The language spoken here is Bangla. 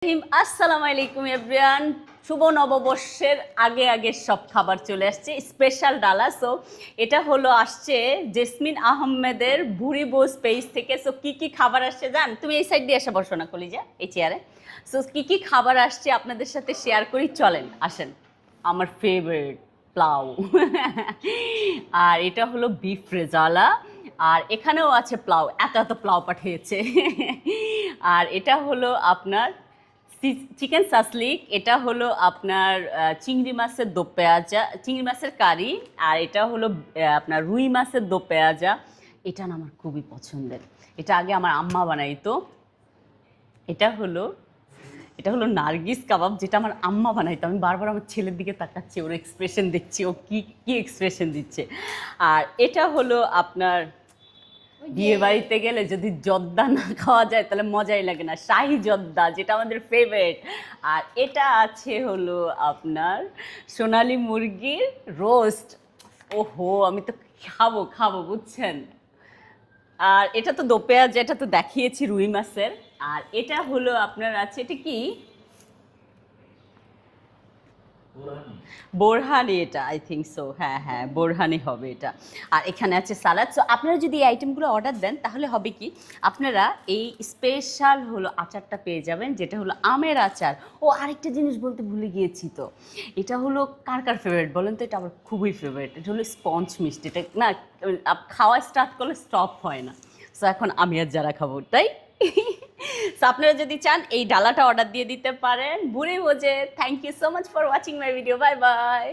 আসসালামু আলাইকুম এভরিওয়ান। শুভ নববর্ষের আগে আগে সব খাবার চলে আসছে, স্পেশাল ডালা। সো এটা হলো আসছে জেসমিন আহমেদের ভুরি বোস পেজ থেকে। সো কী কী খাবার আসছে জান, তুমি এই সাইড দিয়ে এসে বসো না কলিজা, এই চেয়ারে। সো কী কী খাবার আসছে আপনাদের সাথে শেয়ার করি, চলেন আসেন। আমার ফেভারিট প্লাউ আর এটা হলো বিফ রেজালা, আর এখানেও আছে প্লাউ, এত এত প্লাউ পাঠিয়েছে আর এটা হলো আপনার চিকেন সাসলিক, এটা হলো আপনার চিংড়ি মাছের দো পেঁয়াজা, চিংড়ি মাছের কারি, আর এটা হলো আপনার রুই মাছের দো পেঁয়াজা। এটা না আমার খুবই পছন্দের, এটা আগে আমার আম্মা বানাইতো। এটা হলো নার্গিস কাবাব, যেটা আমার আম্মা বানাইতো। আমি বারবার আমার ছেলের দিকে তাকাচ্ছি, ওর এক্সপ্রেশন দেখছি, ও কি কি এক্সপ্রেশন দিচ্ছে। আর এটা হলো আপনার বিয়ে বাড়িতে গেলে যদি জর্দা না খাওয়া যায় তাহলে মজাই লাগে না, শাহি জর্দা, যেটা আমাদের ফেভারিট। আর এটা আছে হলো আপনার সোনালি মুরগির রোস্ট। ওহো, আমি তো খাবো খাবো বুঝছেন। আর এটা তো দো পেঁয়াজ, এটা তো দেখিয়েছি রুই মাছের। আর এটা হলো আপনার আছে, এটা কি বোরহানি, এটা আই থিঙ্ক সো, হ্যাঁ হ্যাঁ বোরহানি হবে এটা। আর এখানে আছে সালাদ। সো আপনারা যদি এই আইটেমগুলো অর্ডার দেন তাহলে হবে কি, আপনারা এই স্পেশাল হলো আচারটা পেয়ে যাবেন, যেটা হলো আমের আচার। ও আরেকটা জিনিস বলতে ভুলে গিয়েছি, তো এটা হলো কার কার ফেভারিট বলেন তো? এটা আমার খুবই ফেভারিট, এটা হলো স্পঞ্জ মিষ্টি। এটা না খাওয়া স্টার্ট করলে স্টপ হয় না। সো এখন আমি আর যারা খাবো তাই সো আপনারা যদি চান এই ডালাটা অর্ডার দিয়ে দিতে পারেন। বুড়ি বোঝে। Thank you so much for watching my video. Bye by.